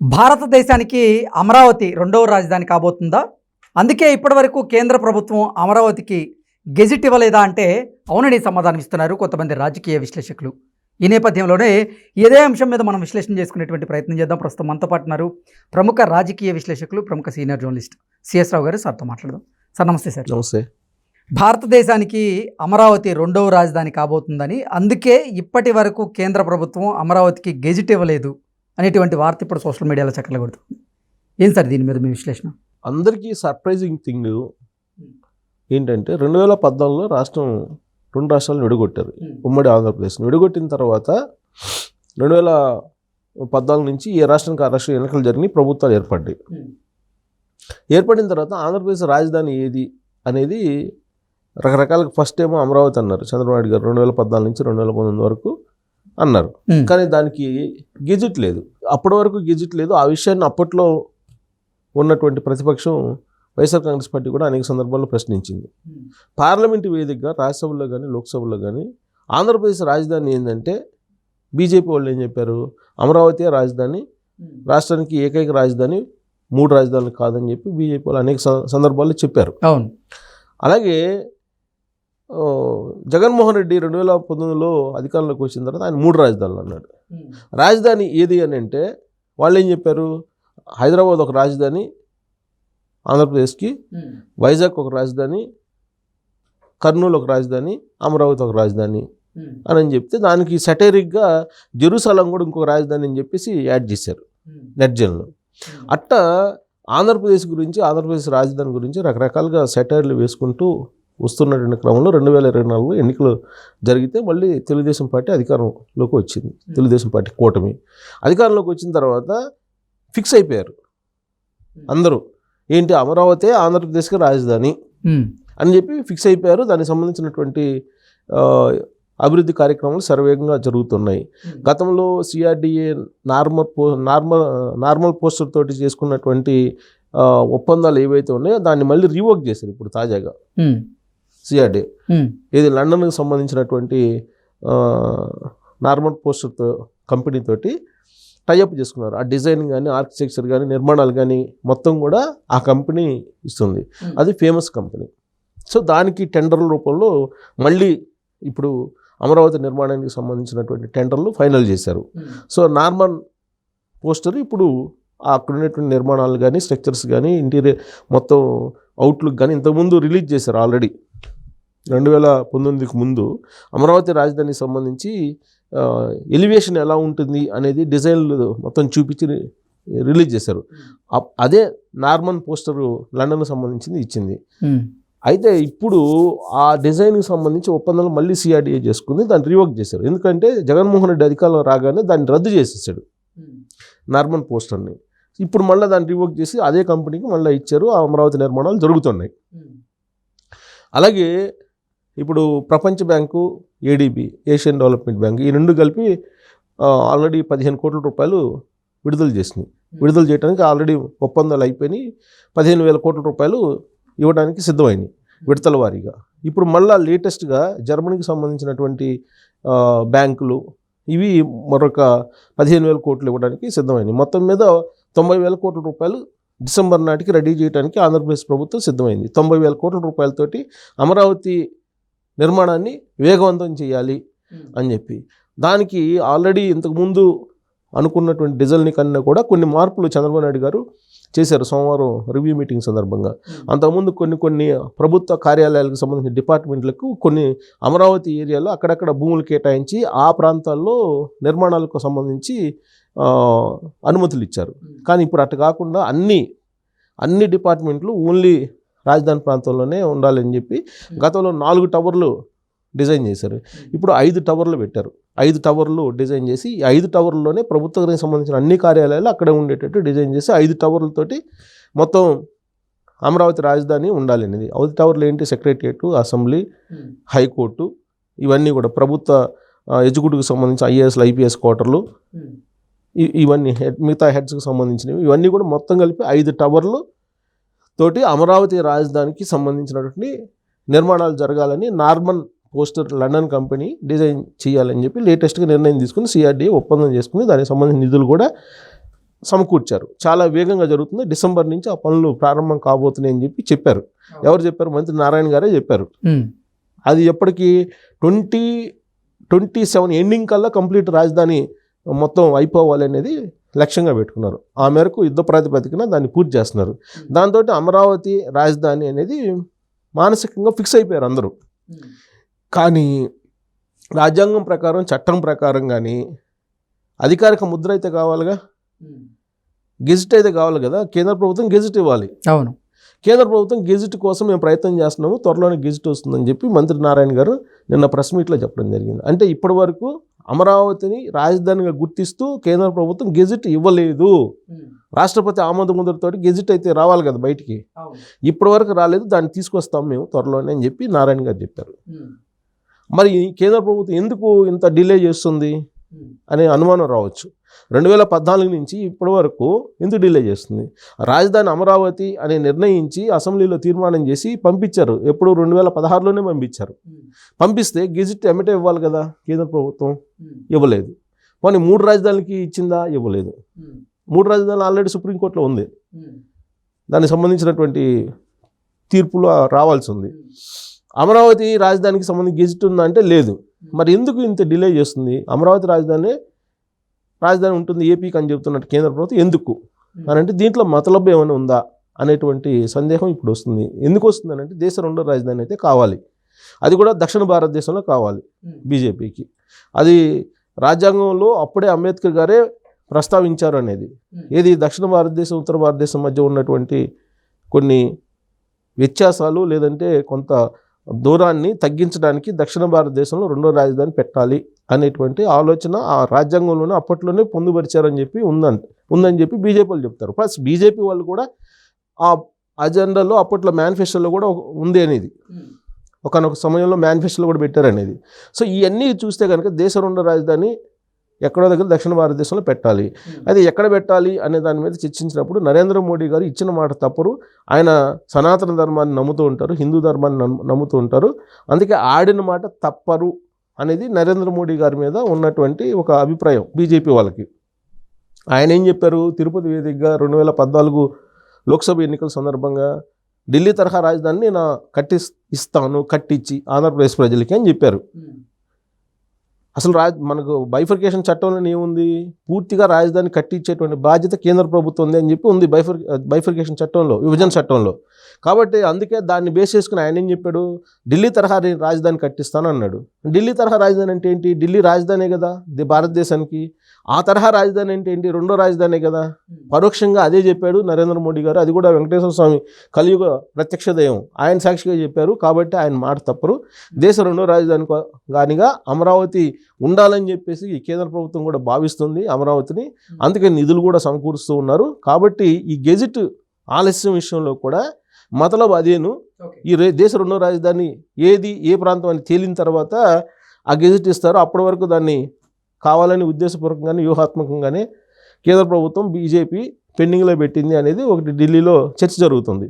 భారతదేశానికి అమరావతి రెండవ రాజధాని కాబోతుందా? అందుకే ఇప్పటివరకు కేంద్ర ప్రభుత్వం అమరావతికి గెజిట్ ఇవ్వలేదా అంటే అవునని సమాధానం ఇస్తున్నారు కొంతమంది రాజకీయ విశ్లేషకులు. ఈ నేపథ్యంలోనే ఇదే అంశం మీద మనం విశ్లేషణ చేసుకునేటువంటి ప్రయత్నం చేద్దాం. ప్రస్తుతం మనతో పాటు ఉన్నారు ప్రముఖ రాజకీయ విశ్లేషకులు, ప్రముఖ సీనియర్ జర్నలిస్ట్ సిఎస్ రావు గారు. సార్తో మాట్లాడదాం. సార్ నమస్తే. సార్ నమస్తే. భారతదేశానికి అమరావతి రెండవ రాజధాని కాబోతుందని, అందుకే ఇప్పటి వరకు కేంద్ర ప్రభుత్వం అమరావతికి గెజిట్ ఇవ్వలేదు అనేటువంటి వార్త ఇప్పుడు సోషల్ మీడియాలో చక్కర్లు కొడుతుంది. ఏం సార్ దీని మీద మీ విశ్లేషణ? అందరికీ సర్ప్రైజింగ్ థింగ్ ఏంటంటే 2014లో రెండు రాష్ట్రాలను విడగొట్టారు. ఉమ్మడి ఆంధ్రప్రదేశ్ని విడగొట్టిన తర్వాత 2014 నుంచి ఏ రాష్ట్రానికి ఆ రాష్ట్ర ఎన్నికలు జరిగినాయి, ప్రభుత్వాలు ఏర్పడ్డాయి. ఏర్పడిన తర్వాత ఆంధ్రప్రదేశ్ రాజధాని ఏది అనేది రకరకాలుగా ఫస్ట్ ఏమో అమరావతి అన్నారు చంద్రబాబు నాయుడు గారు 2014 నుంచి 2019 వరకు అన్నారు. కానీ దానికి గెజిట్ లేదు. అప్పటి వరకు గెజిట్ లేదు. ఆ విషయాన్ని అప్పట్లో ఉన్నటువంటి ప్రతిపక్షం వైఎస్ఆర్ కాంగ్రెస్ పార్టీ కూడా అనేక సందర్భాల్లో ప్రశ్నించింది. పార్లమెంటు వేదికగా రాజ్యసభలో కానీ లోక్సభలో కానీ ఆంధ్రప్రదేశ్ రాజధాని ఏంటంటే బీజేపీ వాళ్ళు ఏం చెప్పారు, అమరావతి రాజధాని, రాష్ట్రానికి ఏకైక రాజధాని, 3 రాజధానులు కాదని చెప్పి బీజేపీ వాళ్ళు అనేక సందర్భాల్లో చెప్పారు. అవును. అలాగే జగన్మోహన్ రెడ్డి 2019లో అధికారంలోకి వచ్చిన తర్వాత ఆయన 3 రాజధానులు అన్నాడు. రాజధాని ఏది అని అంటే వాళ్ళు ఏం చెప్పారు, హైదరాబాద్ ఒక రాజధాని ఆంధ్రప్రదేశ్కి, వైజాగ్ ఒక రాజధాని, కర్నూలు ఒక రాజధాని, అమరావతి ఒక రాజధాని అని చెప్తే దానికి సెటైరిక్గా జెరూసలం కూడా ఇంకొక రాజధాని అని చెప్పేసి యాడ్ చేశారు నెట్జన్లో. అట్టా ఆంధ్రప్రదేశ్ గురించి, ఆంధ్రప్రదేశ్ రాజధాని గురించి రకరకాలుగా సెటైర్లు వేసుకుంటూ వస్తున్నటువంటి క్రమంలో 2024 ఎన్నికలు జరిగితే మళ్ళీ తెలుగుదేశం పార్టీ అధికారంలోకి వచ్చింది. తెలుగుదేశం పార్టీ కూటమి అధికారంలోకి వచ్చిన తర్వాత ఫిక్స్ అయిపోయారు అందరూ, ఏంటి అమరావతి ఆంధ్రప్రదేశ్కి రాజధాని అని చెప్పి ఫిక్స్ అయిపోయారు. దానికి సంబంధించినటువంటి అభివృద్ధి కార్యక్రమాలు శరవేగంగా జరుగుతున్నాయి. గతంలో సిఆర్డిఏ నార్మల్ పోస్టర్ తోటి చేసుకున్నటువంటి ఒప్పందాలు ఏవైతే ఉన్నాయో దాన్ని మళ్ళీ రీవర్క్ చేశారు ఇప్పుడు తాజాగా సిఆర్డిఏ. ఇది లండన్కి సంబంధించినటువంటి నార్మల్ పోస్టర్ కంపెనీ తోటి టైఅప్ చేసుకున్నారు. ఆ డిజైన్ కానీ, ఆర్కిటెక్చర్ కానీ, నిర్మాణాలు కానీ మొత్తం కూడా ఆ కంపెనీ ఇస్తుంది. అది ఫేమస్ కంపెనీ. సో దానికి టెండర్ల రూపంలో మళ్ళీ ఇప్పుడు అమరావతి నిర్మాణానికి సంబంధించినటువంటి టెండర్లు ఫైనల్ చేశారు. సో నార్మల్ పోస్టర్ ఇప్పుడు అక్కడ ఉన్నటువంటి నిర్మాణాలు కానీ, స్ట్రక్చర్స్ కానీ, ఇంటీరియర్ మొత్తం అవుట్లుక్ కానీ ఇంతకుముందు రిలీజ్ చేశారు. ఆల్రెడీ 2019కి ముందు అమరావతి రాజధానికి సంబంధించి ఎలివేషన్ ఎలా ఉంటుంది అనేది డిజైన్లు మొత్తం చూపించి రిలీజ్ చేశారు. అదే నార్మల్ పోస్టరు లండన్కి సంబంధించింది ఇచ్చింది. అయితే ఇప్పుడు ఆ డిజైన్కి సంబంధించి ఒప్పందాలు మళ్ళీ సిఆర్డిఏ చేసుకుంది, దాన్ని రివర్క్ చేశారు. ఎందుకంటే జగన్మోహన్ రెడ్డి అధికారంలో రాగానే దాన్ని రద్దు చేసేసాడు నార్మల్ పోస్టర్ని. ఇప్పుడు మళ్ళీ దాన్ని రివర్క్ చేసి అదే కంపెనీకి మళ్ళీ ఇచ్చారు. ఆ అమరావతి నిర్మాణాలు జరుగుతున్నాయి. అలాగే ఇప్పుడు ప్రపంచ bank, ADB, Asian development bank, ఈ రెండు కలిపి ఆల్రెడీ 15 కోట్ల రూపాయలు విడుదల చేసినాయి. విడుదల చేయడానికి ఆల్రెడీ ఒప్పందాలు అయిపోయినాయి. 15,000 కోట్ల రూపాయలు ఇవ్వడానికి సిద్ధమైనాయి విడతల వారీగా. ఇప్పుడు మళ్ళీ లేటెస్ట్గా జర్మనీకి సంబంధించినటువంటి బ్యాంకులు ఇవి మరొక 15,000 కోట్లు ఇవ్వడానికి సిద్ధమైనాయి. మొత్తం మీద 90,000 కోట్ల రూపాయలు డిసెంబర్ నాటికి రెడీ చేయడానికి ఆంధ్రప్రదేశ్ ప్రభుత్వం సిద్ధమైంది. 90,000 కోట్ల రూపాయలతోటి అమరావతి నిర్మాణాన్ని వేగవంతం చేయాలి అని చెప్పి దానికి ఆల్రెడీ ఇంతకుముందు అనుకున్నటువంటి డిజైన్ని కన్నా కూడా కొన్ని మార్పులు చంద్రబాబు నాయుడు గారు చేశారు సోమవారం రివ్యూ మీటింగ్ సందర్భంగా. అంతకుముందు కొన్ని ప్రభుత్వ కార్యాలయాలకు సంబంధించిన డిపార్ట్మెంట్లకు కొన్ని అమరావతి ఏరియాలో అక్కడక్కడ భూములు కేటాయించి ఆ ప్రాంతాల్లో నిర్మాణాలకు సంబంధించి అనుమతులు ఇచ్చారు. కానీ ఇప్పుడు అటు కాకుండా అన్ని డిపార్ట్మెంట్లు ఓన్లీ రాజధాని ప్రాంతంలోనే ఉండాలని చెప్పి గతంలో 4 టవర్లు డిజైన్ చేశారు. ఇప్పుడు 5 టవర్లు పెట్టారు. 5 టవర్లు డిజైన్ చేసి ఈ 5 టవర్లలోనే ప్రభుత్వానికి సంబంధించిన అన్ని కార్యాలయాలు అక్కడే ఉండేటట్టు డిజైన్ చేసి 5 టవర్లతోటి మొత్తం అమరావతి రాజధాని ఉండాలనేది. 5 టవర్లు ఏంటి, సెక్రటరియట్, అసెంబ్లీ, హైకోర్టు, ఇవన్నీ కూడా ప్రభుత్వ ఎగ్జిక్యూటివ్కి సంబంధించి ఐఏఎస్, ఐపీఎస్ క్వార్టర్లు, ఇవన్నీ మిగతా హెడ్స్కి సంబంధించినవి, ఇవన్నీ కూడా మొత్తం కలిపి 5 టవర్లు తోటి అమరావతి రాజధానికి సంబంధించినటువంటి నిర్మాణాలు జరగాలని normal poster London company design చేయాలని చెప్పి లేటెస్ట్గా నిర్ణయం తీసుకుని సిఆర్డీఏ ఒప్పందం చేసుకుని దానికి సంబంధించిన నిధులు కూడా సమకూర్చారు. చాలా వేగంగా జరుగుతుంది, డిసెంబర్ నుంచి ఆ పనులు ప్రారంభం కాబోతున్నాయి అని చెప్పారు. ఎవరు చెప్పారు? మంత్రి నారాయణ గారే చెప్పారు. అది ఎప్పటికీ 2027 ఎండింగ్ కల్లా కంప్లీట్ రాజధాని మొత్తం అయిపోవాలి అనేది లక్ష్యంగా పెట్టుకున్నారు. ఆ మేరకు యుద్ధ ప్రాతిపదికన దాన్ని పూర్తి చేస్తున్నారు. దాంతో అమరావతి రాజధాని అనేది మానసికంగా ఫిక్స్ అయిపోయారు అందరూ. కానీ రాజ్యాంగం ప్రకారం, చట్టం ప్రకారం కానీ అధికారిక ముద్ర అయితే కావాలిగా, గెజిట్ అయితే కావాలి కదా. కేంద్ర ప్రభుత్వం గెజిట్ ఇవ్వాలి. అవును, కేంద్ర ప్రభుత్వం గెజిట్ కోసం మేము ప్రయత్నం చేస్తున్నాము, త్వరలోనే గెజిట్ వస్తుందని చెప్పి మంత్రి నారాయణ గారు నిన్న ప్రెస్ మీట్లో చెప్పడం జరిగింది. అంటే ఇప్పటి వరకు అమరావతిని రాజధానిగా గుర్తిస్తూ కేంద్ర ప్రభుత్వం గెజిట్ ఇవ్వలేదు. రాష్ట్రపతి ఆమోద ముద్రతో గెజిట్ అయితే రావాలి కదా బయటికి, ఇప్పటి వరకు రాలేదు. దాన్ని తీసుకొస్తాం మేము త్వరలోనే అని చెప్పి నారాయణ గారు చెప్పారు. మరి కేంద్ర ప్రభుత్వం ఎందుకు ఇంత డిలే చేస్తుంది అనే అనుమానం రావచ్చు. 2014 నుంచి ఇప్పటి వరకు ఎందుకు డిలే చేస్తుంది? రాజధాని అమరావతి అని నిర్ణయించి అసెంబ్లీలో తీర్మానం చేసి పంపించారు. ఎప్పుడు 2016లోనే పంపించారు. పంపిస్తే గెజిట్ ఎమ్మటే ఇవ్వాలి కదా కేంద్ర ప్రభుత్వం, ఇవ్వలేదు. పోనీ 3 రాజధానులకి ఇచ్చిందా? ఇవ్వలేదు. 3 రాజధానులు ఆల్రెడీ సుప్రీంకోర్టులో ఉంది, దానికి సంబంధించినటువంటి తీర్పులు రావాల్సి ఉంది. అమరావతి రాజధానికి సంబంధించి గెజిట్ ఉందా అంటే లేదు. మరి ఎందుకు ఇంత డిలే చేస్తుంది? అమరావతి రాజధాని ఉంటుంది ఏపీకి అని చెప్తున్నట్టు కేంద్ర ప్రభుత్వం ఎందుకు అని అంటే దీంట్లో మతలబ్ ఏమైనా ఉందా అనేటువంటి సందేహం ఇప్పుడు వస్తుంది. ఎందుకు వస్తుంది అని అంటే దేశ రెండో రాజధాని అయితే కావాలి, అది కూడా దక్షిణ భారతదేశంలో కావాలి బీజేపీకి. అది రాజ్యాంగంలో అప్పుడే అంబేద్కర్ గారే ప్రస్తావించారు అనేది. ఏది దక్షిణ భారతదేశం ఉత్తర భారతదేశం మధ్య ఉన్నటువంటి కొన్ని వ్యత్యాసాలు లేదంటే కొంత దూరాన్ని తగ్గించడానికి దక్షిణ భారతదేశంలో రెండో రాజధాని పెట్టాలి అనేటువంటి ఆలోచన ఆ రాజ్యాంగంలోనే అప్పట్లోనే పొందుపరిచారని చెప్పి ఉందని చెప్పి బీజేపీ వాళ్ళు చెప్తారు. ప్లస్ బీజేపీ వాళ్ళు కూడా ఆ అజెండాలో అప్పట్లో మేనిఫెస్టోలో కూడా ఉంది అనేది, ఒకనొక సమయంలో మేనిఫెస్టోలో కూడా పెట్టారు అనేది. సో ఇవన్నీ చూస్తే కనుక దేశ రెండో రాజధాని ఎక్కడో దగ్గర దక్షిణ భారతదేశంలో పెట్టాలి. అది ఎక్కడ పెట్టాలి అనే దాని మీద చర్చించినప్పుడు నరేంద్ర మోడీ గారు ఇచ్చిన మాట తప్పరు. ఆయన సనాతన ధర్మాన్ని నమ్ముతూ ఉంటారు, హిందూ ధర్మాన్ని నమ్ముతూ ఉంటారు. అందుకే ఆడిన మాట తప్పరు అనేది నరేంద్ర మోడీ గారి మీద ఉన్నటువంటి ఒక అభిప్రాయం బీజేపీ వాళ్ళకి. ఆయన ఏం చెప్పారు? తిరుపతి వేదికగా 2014 లోక్సభ ఎన్నికల సందర్భంగా ఢిల్లీ తరహా రాజధానిని నేను కట్టించి ఆంధ్రప్రదేశ్ ప్రజలకి అని చెప్పారు. అసలు మనకు బైఫర్కేషన్ చట్టంలో ఏముంది? పూర్తిగా రాజధాని కట్టించేటువంటి బాధ్యత కేంద్ర ప్రభుత్వం ఉంది అని చెప్పి ఉంది బైఫర్కేషన్ చట్టంలో, విభజన చట్టంలో. కాబట్టి అందుకే దాన్ని బేస్ చేసుకుని ఆయన ఏం చెప్పాడు? ఢిల్లీ తరహా రాజధాని కట్టిస్తాను అన్నాడు. ఢిల్లీ తరహా రాజధాని అంటే ఏంటి? ఢిల్లీ రాజధానే కదా భారతదేశానికి. ఆ తరహా రాజధాని అంటే ఏంటి? రెండో రాజధానే కదా. పరోక్షంగా అదే చెప్పాడు నరేంద్ర మోడీ గారు. అది కూడా వెంకటేశ్వర స్వామి కలియుగ ప్రత్యక్ష దైవం, ఆయన సాక్షిగా చెప్పారు. కాబట్టి ఆయన మాట తప్పరు. దేశ రెండో రాజధాని గానిగా అమరావతి ఉండాలని చెప్పేసి ఈ కేంద్ర ప్రభుత్వం కూడా భావిస్తుంది అమరావతిని. అందుకే నిధులు కూడా సమకూరుస్తూ ఉన్నారు. కాబట్టి ఈ గెజిట్ ఆలస్యం విషయంలో కూడా మతలబ్ అదేను. ఈ దేశ రెండో రాజధాని ఏది, ఏ ప్రాంతం అని తేలిన తర్వాత ఆ గెజిట్ ఇస్తారు. అప్పటి వరకు దాన్ని కావాలని ఉద్దేశపూర్వకంగానే వ్యూహాత్మకంగానే కేంద్ర ప్రభుత్వం బీజేపీ పెండింగ్లో పెట్టింది అనేది ఒకటి ఢిల్లీలో చర్చ జరుగుతుంది.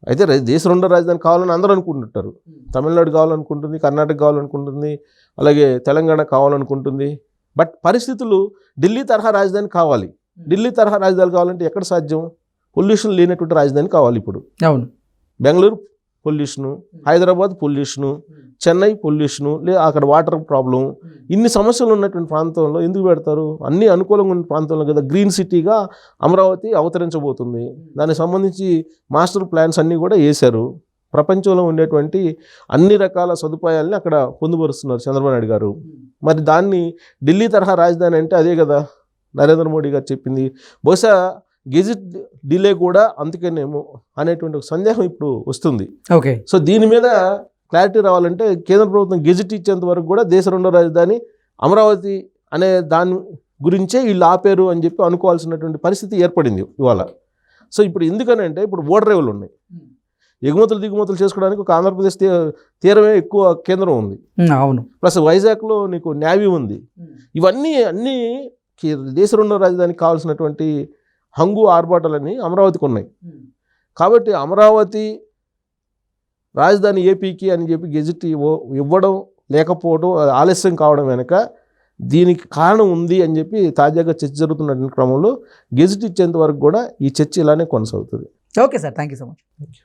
అయితే దేశ రెండో రాజధాని కావాలని అందరూ అనుకుంటుంటారు. తమిళనాడు కావాలనుకుంటుంది, కర్ణాటక కావాలనుకుంటుంది, అలాగే తెలంగాణ కావాలనుకుంటుంది. బట్ పరిస్థితులు ఢిల్లీ తరహా రాజధాని కావాలి. ఢిల్లీ తరహా రాజధాని కావాలంటే ఎక్కడ సాధ్యం? పొల్యూషన్ లేనటువంటి రాజధాని కావాలి. ఇప్పుడు అవును, Bengaluru pollution, Hyderabad pollution, Chennai pollution, లేదా అక్కడ వాటర్ ప్రాబ్లం, ఇన్ని సమస్యలు ఉన్నటువంటి ప్రాంతంలో ఎందుకు పెడతారు? అన్ని అనుకూలంగా ఉన్న ప్రాంతంలో కదా గ్రీన్ సిటీగా అమరావతి అవతరించబోతుంది. దానికి సంబంధించి మాస్టర్ ప్లాన్స్ అన్నీ కూడా వేశారు. ప్రపంచంలో ఉండేటువంటి అన్ని రకాల సదుపాయాలని అక్కడ పొందుపరుస్తున్నారు చంద్రబాబు నాయుడు గారు. మరి దాన్ని ఢిల్లీ తరహా రాజధాని అంటే అదే కదా నరేంద్ర మోడీ గారు చెప్పింది. బహుశా గెజిట్ డిలే కూడా అందుకేనేమో అనేటువంటి ఒక సందేహం ఇప్పుడు వస్తుంది. ఓకే, సో దీని మీద క్లారిటీ రావాలంటే కేంద్ర ప్రభుత్వం గెజిట్ ఇచ్చేంత వరకు కూడా దేశ రెండో రాజధాని అమరావతి అనే దాని గురించే వీళ్ళు ఆపేరు అని చెప్పి అనుకోవాల్సినటువంటి పరిస్థితి ఏర్పడింది ఇవాళ. సో ఇప్పుడు ఎందుకనంటే ఇప్పుడు ఓడరేవులు ఉన్నాయి, ఎగుమతులు దిగుమతులు చేసుకోవడానికి ఒక ఆంధ్రప్రదేశ్ తీరమే ఎక్కువ కేంద్రం ఉంది. అవును, ప్లస్ వైజాగ్లో నీకు నేవీ ఉంది. ఇవన్నీ అన్నీ దేశ రెండో రాజధానికి కావాల్సినటువంటి హంగు ఆర్భాటాలన్నీ అమరావతికి ఉన్నాయి. కాబట్టి అమరావతి రాజధాని ఏపీకి అని చెప్పి గెజిట్ ఇవ్వడం లేకపోవడం ఆలస్యం కావడం వెనక దీనికి కారణం ఉంది అని చెప్పి తాజాగా చర్చ జరుగుతున్న క్రమంలో గెజిట్ ఇచ్చేంత వరకు కూడా ఈ చర్చ ఇలానే కొనసాగుతుంది. Okay sir, thank you so much.